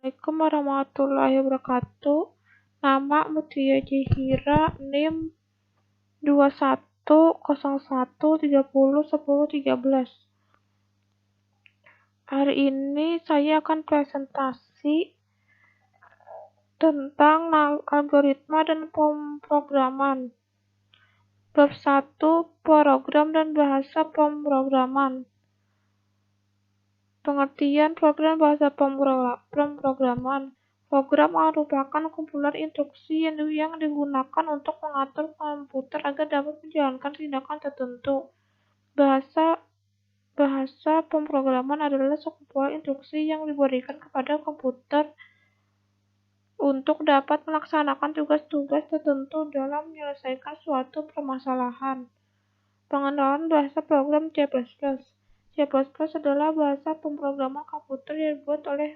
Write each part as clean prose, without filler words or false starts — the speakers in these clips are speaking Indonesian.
Assalamualaikum warahmatullahi wabarakatuh. Nama Mutia Jihira, NIM 2101301013. Hari ini saya akan presentasi tentang algoritma dan pemrograman. Bab 1, program dan bahasa pemrograman. Pengertian program bahasa pemrograman. Program merupakan kumpulan instruksi yang digunakan untuk mengatur komputer agar dapat menjalankan tindakan tertentu. Bahasa pemrograman adalah sekumpulan instruksi yang diberikan kepada komputer untuk dapat melaksanakan tugas-tugas tertentu dalam menyelesaikan suatu permasalahan. Pengenalan bahasa program C++. C++ adalah bahasa pemrograman komputer yang dibuat oleh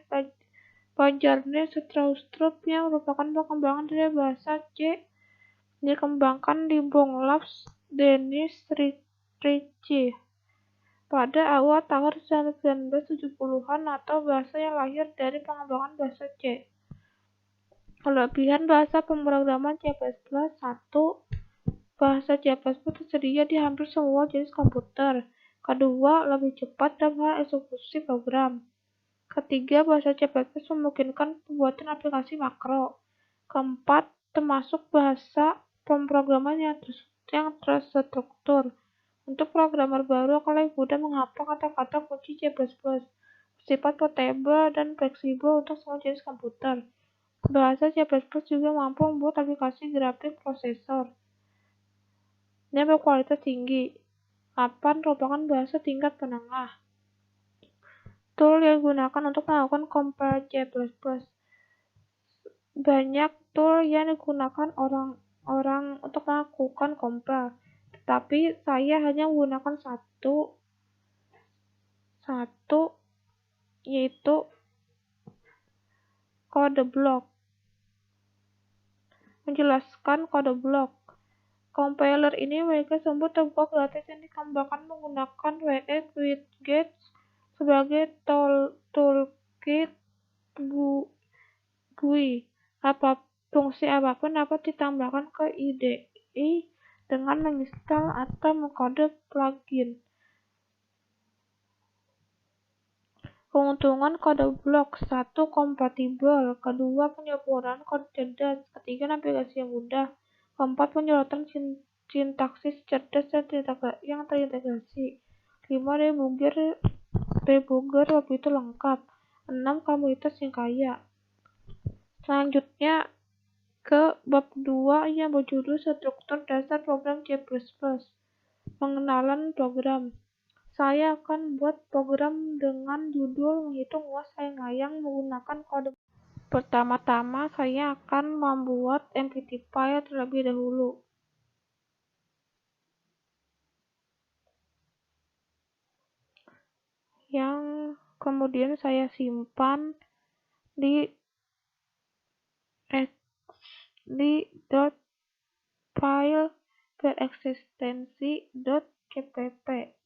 Bjarne Stroustrup yang merupakan pengembangan dari bahasa C dikembangkan di Bonglabs Dennis Ritchie pada awal tahun 1970-an atau bahasa yang lahir dari pengembangan bahasa C. Kelebihan bahasa pemrograman C++. 1. Bahasa C++ tersedia di hampir semua jenis komputer. Kedua, lebih cepat dalam hal eksekusi program. Ketiga, bahasa C++ memungkinkan pembuatan aplikasi makro. Keempat, termasuk bahasa pemrograman yang terstruktur. Untuk programmer baru akan lebih mudah menghafal kata-kata kunci C++. Bersifat portable dan fleksibel untuk semua jenis komputer. Bahasa C++ juga mampu membuat aplikasi grafik prosesor yang berkualitas tinggi. 8. Merupakan bahasa tingkat menengah. Tool yang digunakan untuk melakukan compile C++. Banyak tool yang digunakan orang untuk melakukan compile, tetapi saya hanya menggunakan satu yaitu kode blok. Menjelaskan kode blok. Compiler ini mereka sebut terbuka gratis yang dikembangkan menggunakan WX Widget sebagai toolkit GUI. Fungsi apapun dapat ditambahkan ke IDE dengan menginstal atau mengkode plugin. Keuntungan kode blok. 1. Kompatibel. Kedua, penyempurnaan kode cerdas. Ketiga, navigasi yang mudah. Keempat, penyorotan sintaksis cerdas yang terintegrasi. 5. Debugger begitu lengkap. 6. Komunitas yang kaya. Selanjutnya ke bab 2 yang berjudul struktur dasar program C++. Pengenalan program. Saya akan buat program dengan judul menghitung luas layang-layang menggunakan kode. Pertama-tama saya akan membuat MPT file terlebih dahulu. Yang kemudian saya simpan di .file bereksistensi.cpp.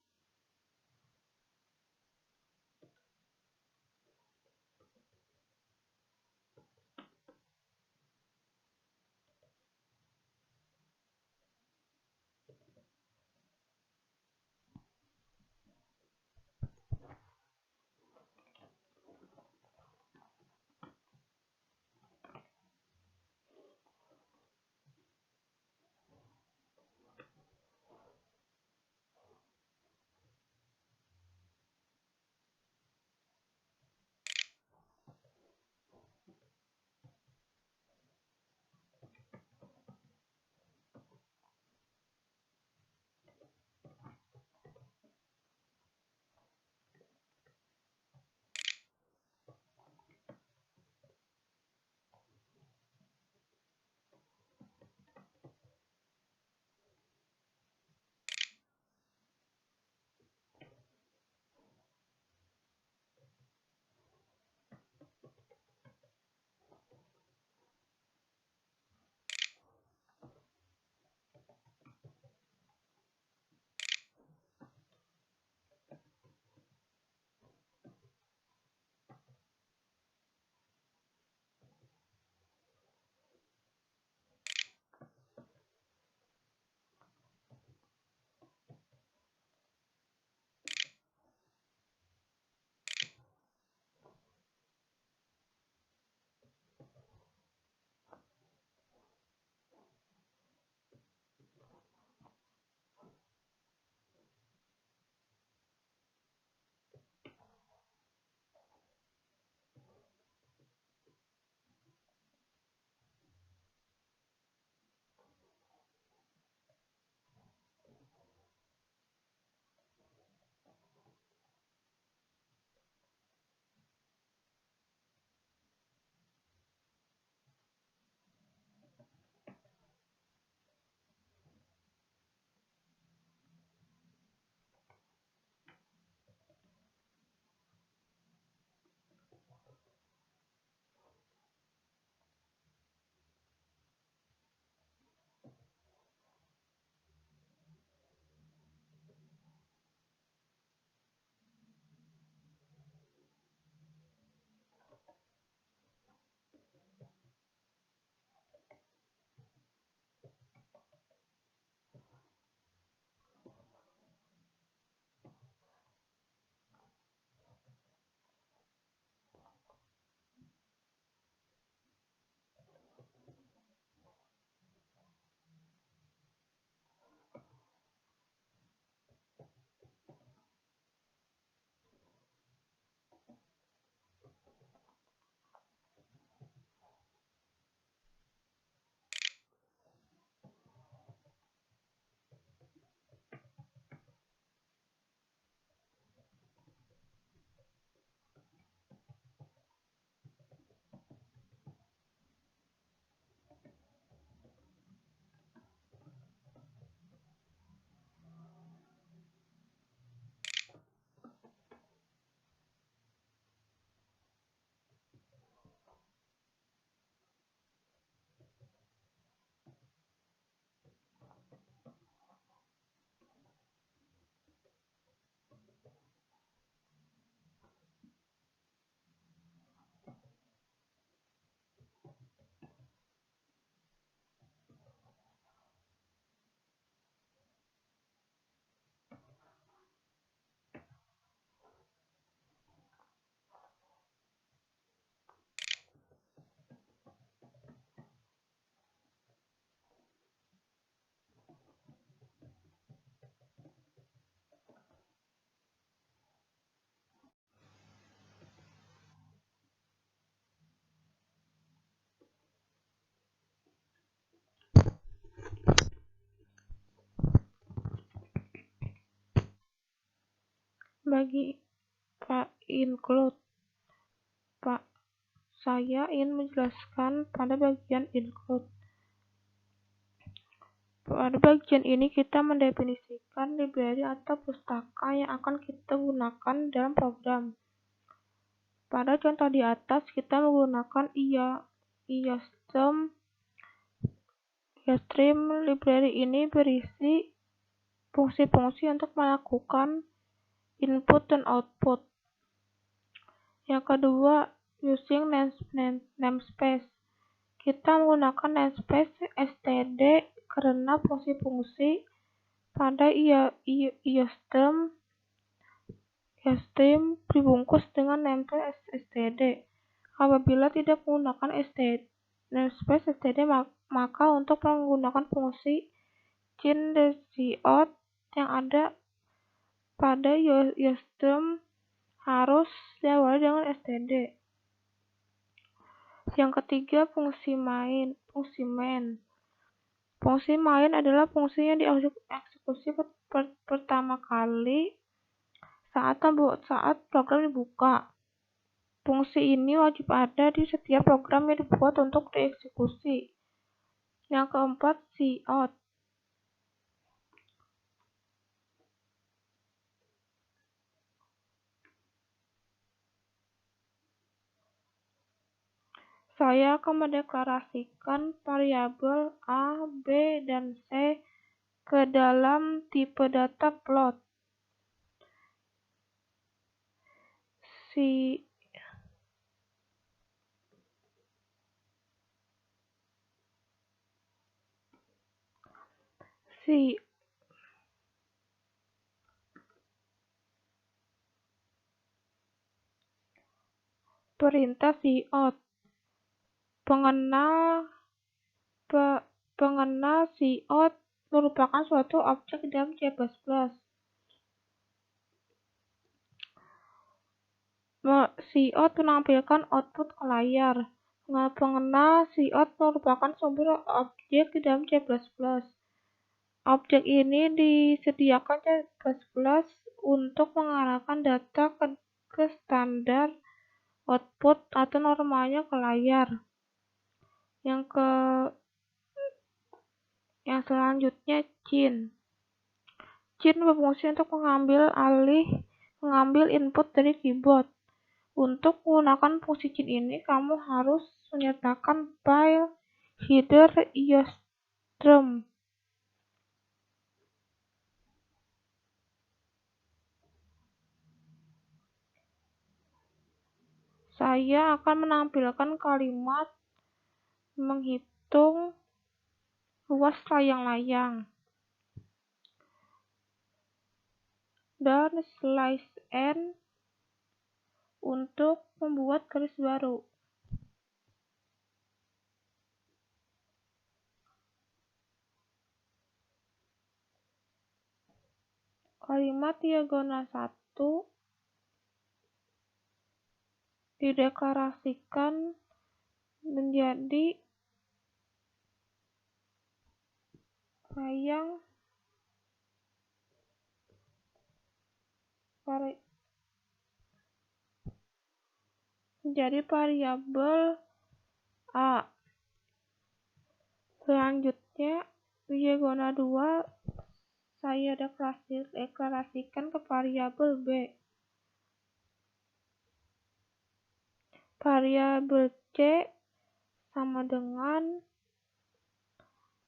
bagi include. Saya ingin menjelaskan pada bagian include. Pada bagian ini kita mendefinisikan library atau pustaka yang akan kita gunakan dalam program. Pada contoh di atas kita menggunakan IOStream. Library ini berisi fungsi-fungsi untuk melakukan input dan output. Yang kedua, using namespace. Kita menggunakan namespace std karena fungsi-fungsi pada IOStream dibungkus dengan namespace std. Apabila tidak menggunakan namespace std, maka untuk menggunakan fungsi change.cout yang ada pada IOStream harus diawali dengan std. Yang ketiga, fungsi main. Fungsi main adalah fungsi yang dieksekusi pertama kali saat program dibuka. Fungsi ini wajib ada di setiap program yang dibuat untuk dieksekusi. Yang keempat, cout. Saya akan mendeklarasikan variabel A, B, dan C ke dalam tipe data float. Perintah cout. Pengenal cout merupakan suatu objek dalam C++. Cout menampilkan output ke layar. Pengenal cout merupakan sumber objek di dalam C++. Objek ini disediakan C++ untuk mengarahkan data ke standar output atau normalnya ke layar. Yang selanjutnya, Cin berfungsi untuk mengambil input dari keyboard. Untuk menggunakan fungsi Cin ini, kamu harus menyertakan file header IOStream. Saya akan menampilkan kalimat menghitung luas layang-layang dan slice n untuk membuat garis baru. Kalimat diagonal 1 dideklarasikan menjadi variabel A. Selanjutnya, diagonal 2 saya deklarasikan ke variabel B. Variabel C sama dengan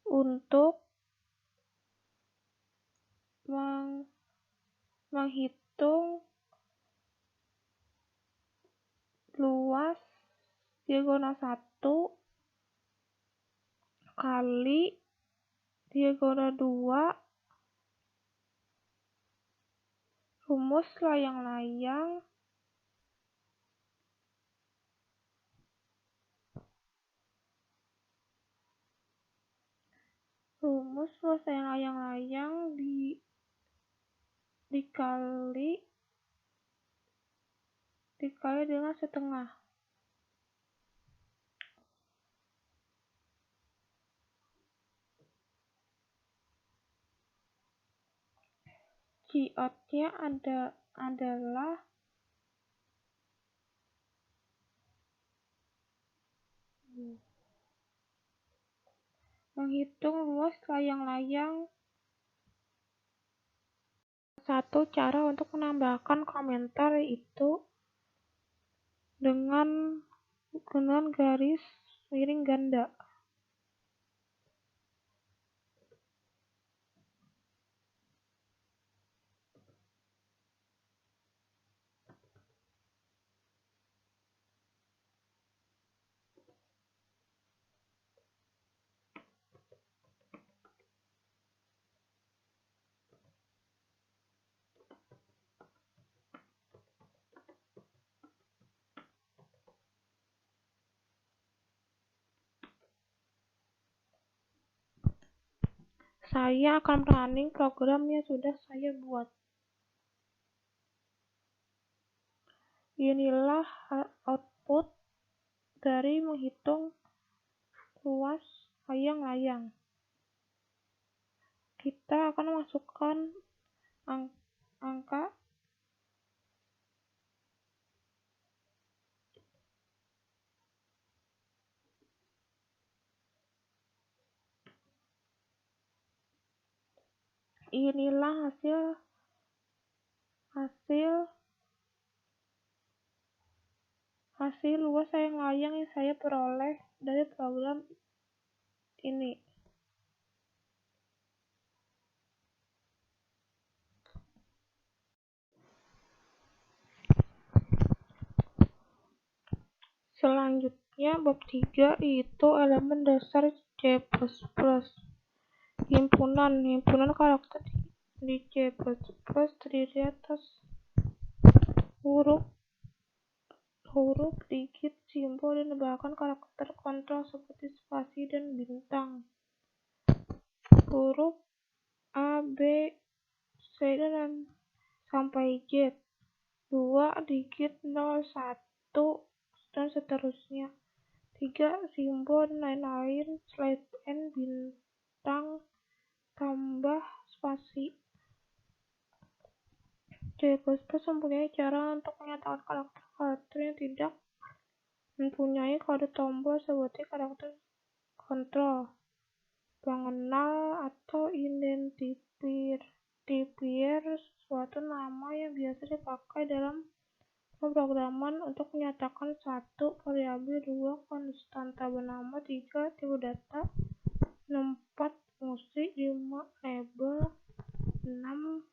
untuk menghitung luas diagonal 1 kali diagonal 2 rumus layang-layang dikali dengan setengah. Cout-nya ada adalah menghitung luas layang-layang. Satu cara untuk menambahkan komentar itu dengan garis miring ganda. Saya akan running program yang sudah saya buat. Inilah output dari menghitung luas layang-layang. Kita akan masukkan angka inilah hasil luas layang-layang yang saya peroleh dari program ini. Selanjutnya bab 3 yaitu elemen dasar C++. Himpunan karakter di C++ terdiri atas huruf, digit, simbol, dan bahkan karakter kontrol seperti spasi dan bintang. Huruf A, B, C, dan sampai Z. 2 digit 0, 1, dan seterusnya. 3 simbol dan lain-lain, /n, bintang, tambah spasi. C++ mempunyai cara untuk menyatakan karakter yang tidak mempunyai kode tombol seperti karakter kontrol, pengenal, atau identifier suatu nama yang biasa dipakai dalam pemrograman untuk menyatakan 1 variabel, 2 konstanta bernama, 3 tipe data, 4 musik, 5 label, 6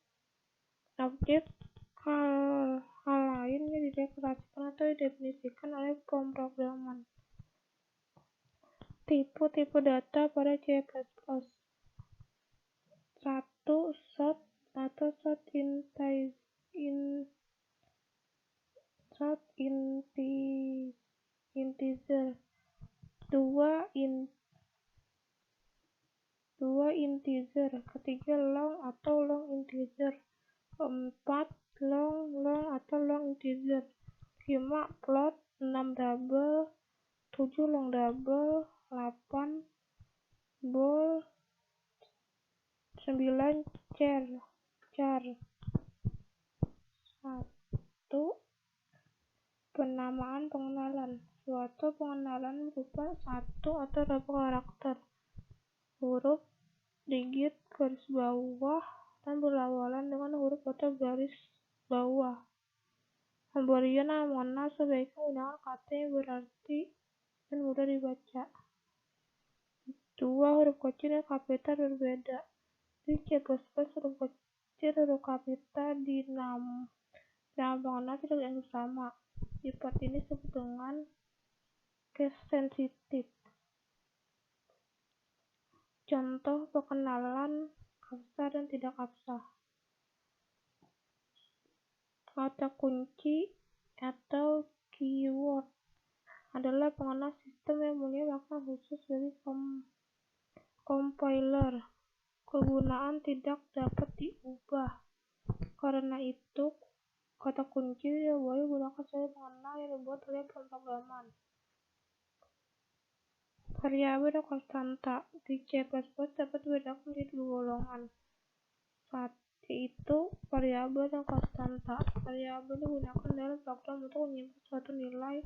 objek. Hal lain yang dideklarasikan atau didefinisikan oleh pemrograman. Tipe data pada C++. 1. Short atau short integer. 2 integer. Ketiga long atau long integer. 4 long atau long integer. 5 float. 6 double. 7 long double. 8 bool. 9 char. 1. Pengenalan. Suatu pengenalan berupa 1 atau beberapa karakter, huruf, digit, garis bawah, dan berlawanan dengan huruf atau garis bawah. Pemberian nama sebaiknya menggunakan kata yang berarti dan mudah dibaca. 2 huruf kecil dan kapital berbeda. Di C++, huruf kecil, huruf kapital di nama pengenal tidak yang sama. Sifat ini disebut dengan case sensitive. Contoh pengenalan abstrak dan tidak abstrak. Kata kunci atau keyword adalah pengenal sistem yang mempunyai makna khusus bagi compiler. Kegunaan tidak dapat diubah. Karena itu, kata kunci tidak boleh digunakan sebagai pengenal yang dibuat oleh pemrograman. Variabel dan konstanta di C++ dapat dibedakan menjadi 2 golongan. yaitu variabel dan konstanta. Variabel digunakan dalam program untuk menyimpan suatu nilai,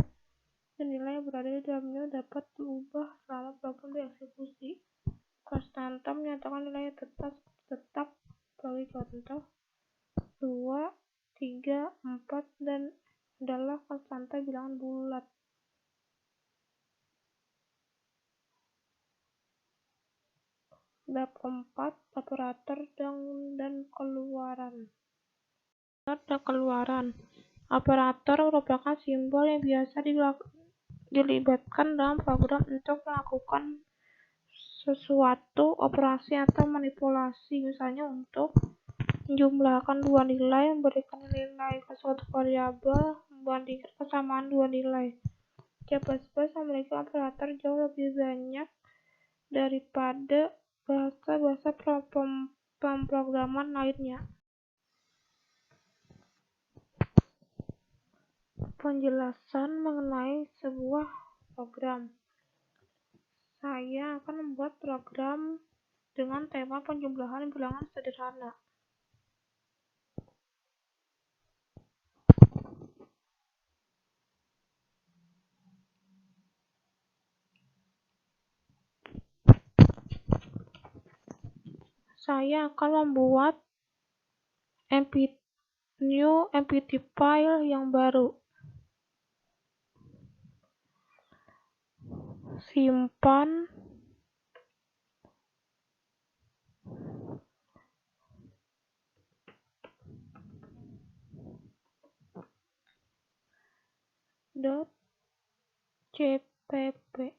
dan nilai yang berada di dalamnya dapat diubah selama program dieksekusi. Konstanta menyatakan nilai yang tetap bagi contoh 2, 3, 4, dan adalah konstanta bilangan bulat. Bab 4. Operator dan keluaran. Operator merupakan simbol yang biasa dilibatkan dalam program untuk melakukan sesuatu operasi atau manipulasi, misalnya untuk menjumlahkan dua nilai, memberikan nilai ke suatu variabel, membandingkan kesamaan dua nilai. C++ memiliki operator jauh lebih banyak daripada bahasa-bahasa pemrograman lainnya. Penjelasan mengenai sebuah program. Saya akan membuat program dengan tema penjumlahan bilangan sederhana. Saya akan membuat new empty file yang baru. Simpan .cpp.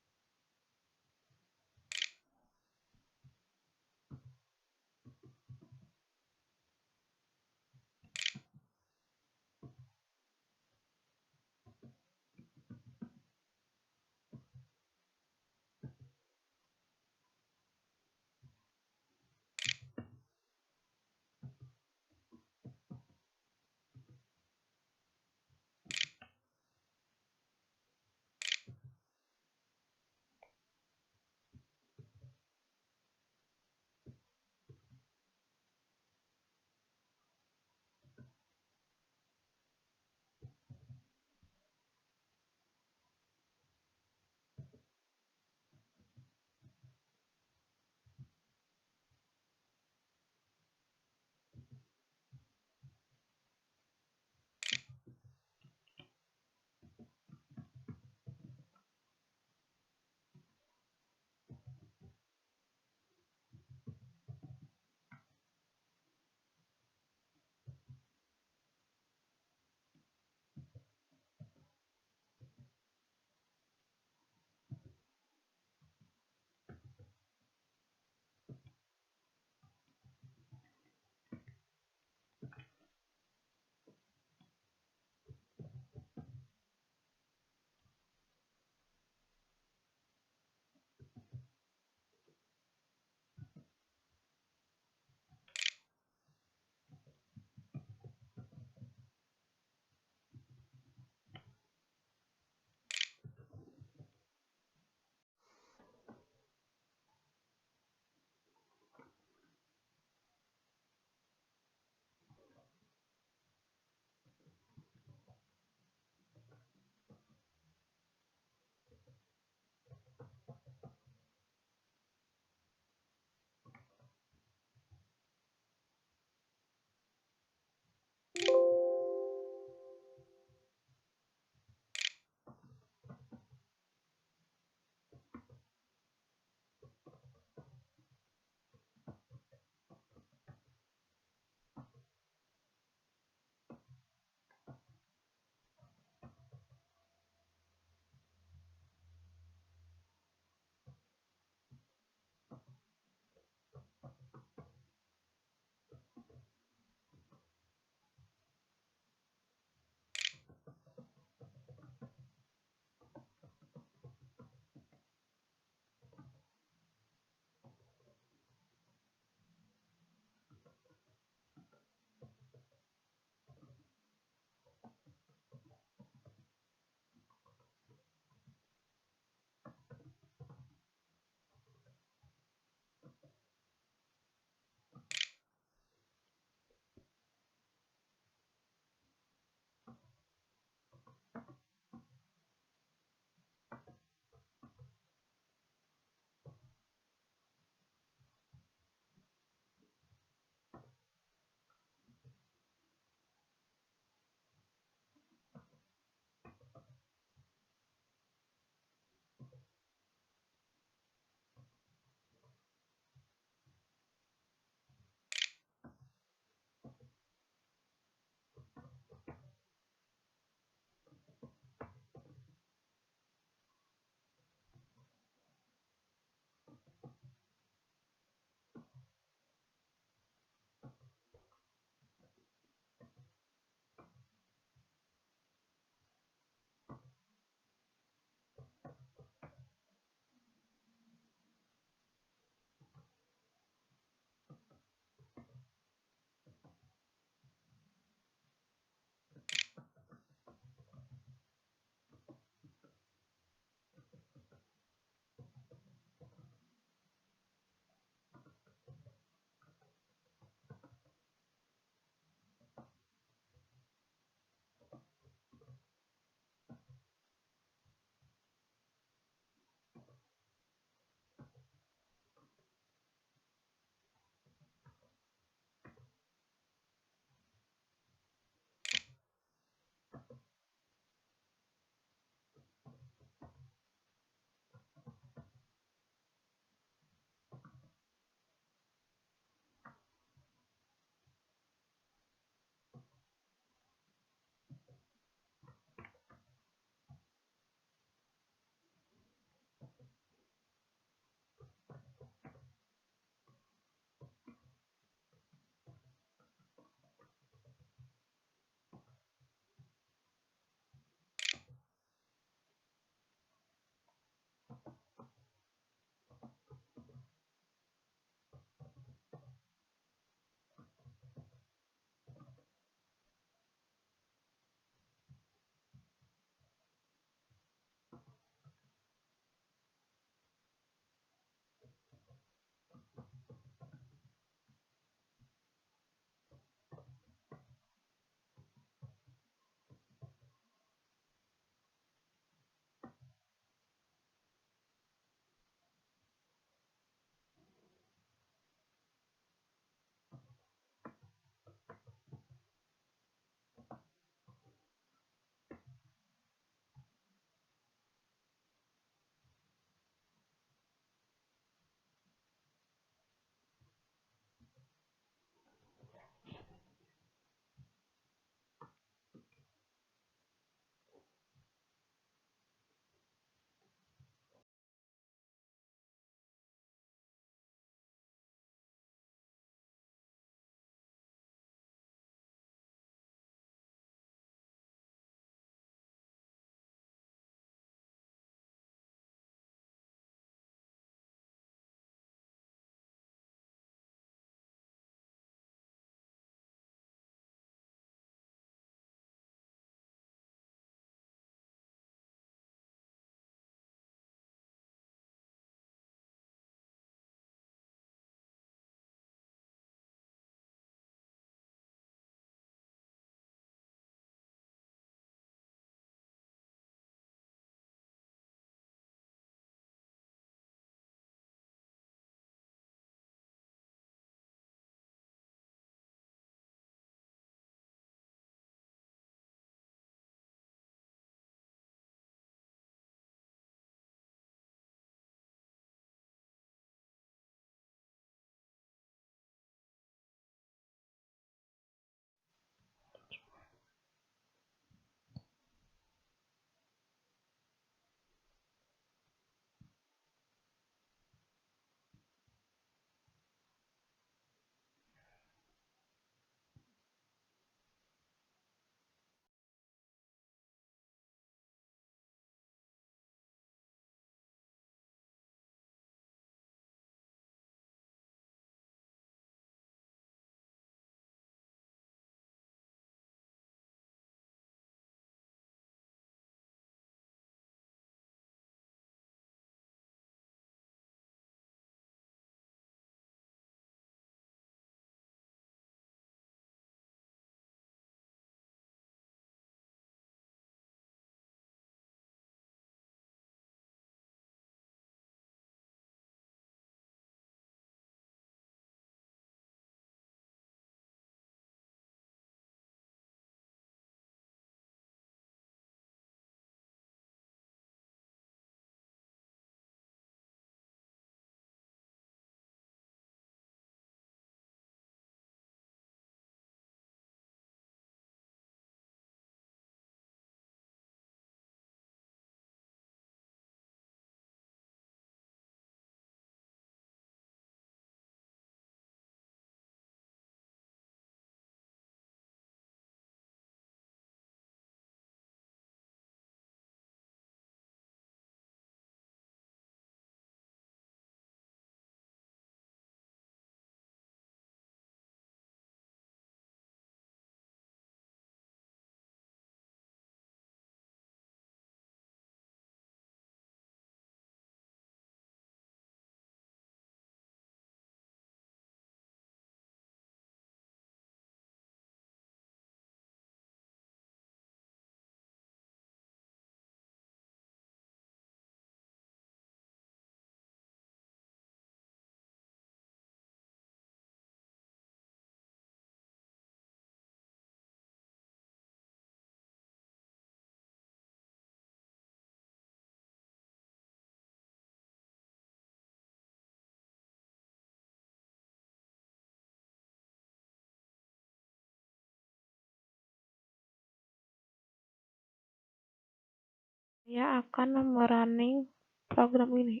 Saya akan merunning program ini.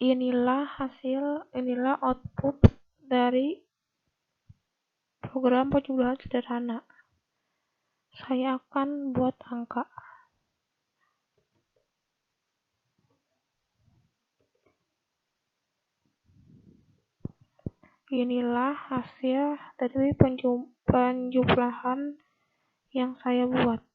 Inilah output dari program penjumlahan sederhana. Saya akan buat angka. Inilah hasil dari penjumlahan yang saya buat.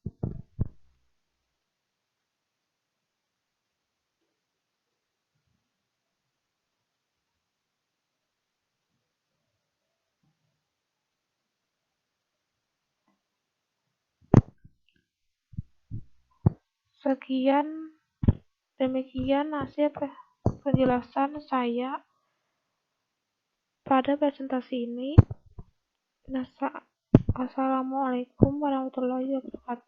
Demikian hasil penjelasan saya pada presentasi ini. Wassalamualaikum warahmatullahi wabarakatuh.